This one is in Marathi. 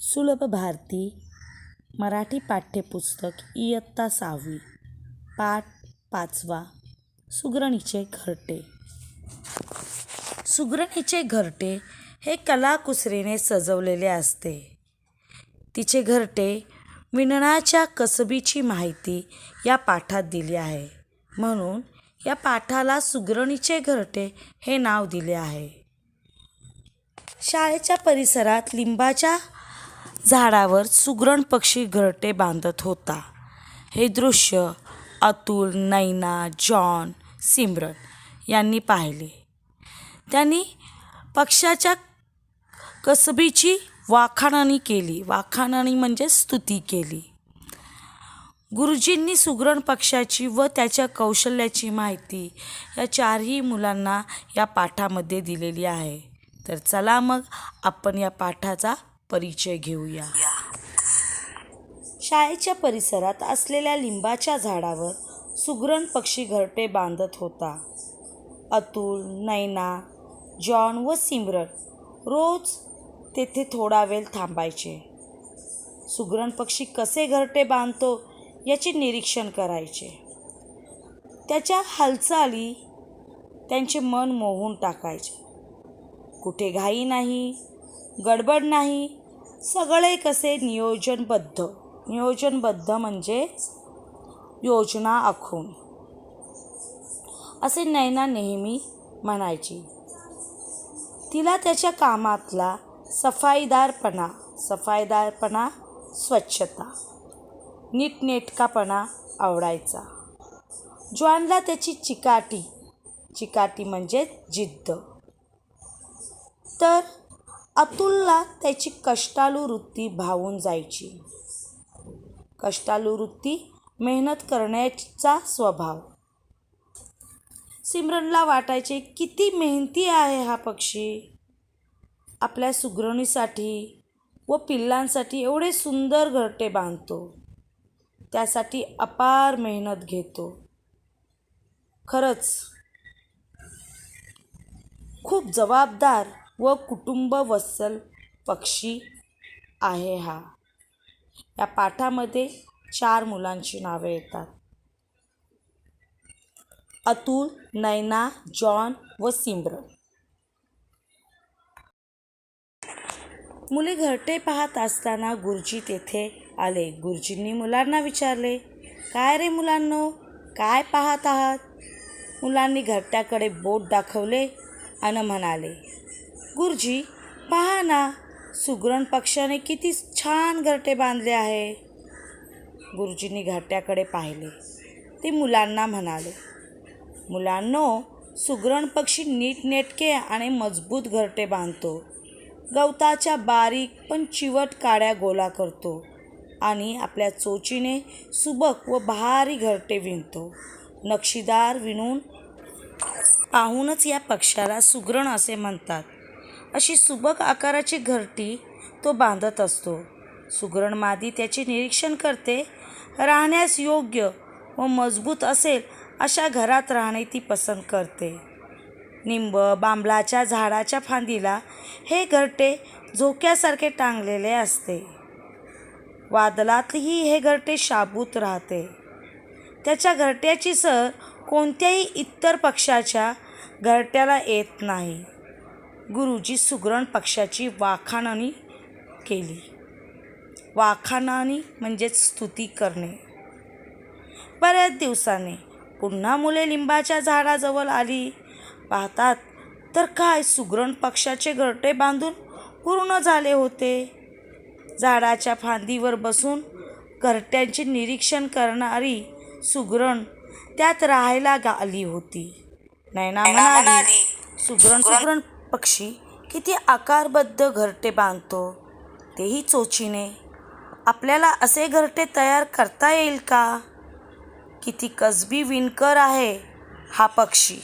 सुलभ भारती मराठी पाठ्यपुस्तक इयत्ता 6वी पाठ 5वा सुगरणीचे घरटे. सुगरणीचे घरटे हे कलाकुसरीने सजवलेले असते. तिचे घरटे विणण्याच्या कसबीची माहिती या पाठात दिली आहे. म्हणून या पाठाला सुगरणीचे घरटे हे नाव दिले आहे. शाळेच्या परिसरात लिंबाच्या झाडावर सुगरण पक्षी घरटे बांधत होता. हे दृश्य अतुल, नैना, जॉन, सिमरन यांनी पाहिले. त्यांनी पक्षाच्या कसबीची वाखाणणी केली. वाखाणणी म्हणजे स्तुती केली. गुरुजींनी सुगरण पक्षाची व त्याच्या कौशल्याची माहिती या चारही मुलांना या पाठामध्ये दिलेली आहे. तर चला मग आपण या पाठाचा परिचय घेऊया. शाळेच्या परिसरात असलेल्या लिंबाच्या झाडावर सुगरण पक्षी घरटे बांधत होता. अतुल, नैना, जॉन व सिमरन रोज तेथे थोडा वेळ थांबायचे. सुगरण पक्षी कसे घरटे बांधतो याचे निरीक्षण करायचे. त्याच्या हालचाली त्यांचे मन मोहून टाकायचे. कुठे घाई नाही, गडबड नाही, सगळे कसे नियोजनबद्ध म्हणजे योजना आखून, असे नैना नेहमी म्हणायची. तिला त्याच्या कामातला सफाईदारपणा, स्वच्छता, नीटनेटकापणा आवडायचा. जॉनला त्याची चिकाटी म्हणजे जिद्द, तर अतुलला त्याची कष्टाळू वृत्ती भावून जायची. कष्टाळू वृत्ती, मेहनत करण्याचा स्वभाव. सिमरनला वाटायचे किती मेहनती आहे हा पक्षी. आपल्या सुगरणीसाठी व पिल्लांसाठी एवढे सुंदर घरटे बांधतो. त्यासाठी अपार मेहनत घेतो. खरंच खूप जबाबदार व कुटुंबवत्सल पक्षी आहे हा. या पाठामध्ये 4 मुलांची नावे येतात: अतुल, नैना, जॉन व सिमरन. मुले घरटे पाहत असताना गुरुजी तेथे आले. गुरुजींनी मुलांना विचारले, काय रे मुलांनो, काय पाहत आहात? मुलांनी घरट्याकडे बोट दाखवले आणि म्हणाले, गुरुजी पहा ना, सुगरण पक्षाने किती छान घरटे बांधले आहे. गुरुजींनी घरट्याकडे पाहिले. ते मुलांना म्हणाले, मुलांनो, सुगरण पक्षी नीटनेटके आणि मजबूत घरटे बांधतो. गवताच्या बारीक पण चिवट काड्या गोळा करतो आणि आपल्या चोचीने सुबक व भारी घरटे विणतो. नक्षीदार विणून पाहूनच या पक्षाला सुगरण असे म्हणतात. अशी सुबक आकाराची घरटी तो बांधत असतो. सुगरण मादी त्याचे निरीक्षण करते. राहण्यास योग्य व मजबूत असेल अशा घरात राहणे ती पसंत करते. निंब, बांबलाच्या झाडाच्या फांदीला हे घरटे झोक्यासारखे टांगलेले असते. वादळातही हे घरटे शाबूत राहते. त्याच्या घरट्याची सर कोणत्याही इतर पक्षाच्या घरट्याला येत नाही. गुरुजी सुगरण पक्षाची वाखाणणी केली. वाखाणणी म्हणजेच स्तुती करणे. बऱ्याच दिवसांनी पुन्हा मुले लिंबाच्या झाडाजवळ आली. पाहतात तर काय, सुगरण पक्षाचे घरटे बांधून पूर्ण झाले होते. झाडाच्या फांदीवर बसून घरट्यांचे निरीक्षण करणारी सुगरण त्यात राहायला आली होती. नैना म्हणाली, सुगरण पक्षी किती आकारबद्ध घरटे बांधतो, तेही चोचीने. आपल्याला असे घरटे तयार करता येईल का? किती कसबी विणकर आहे हा पक्षी.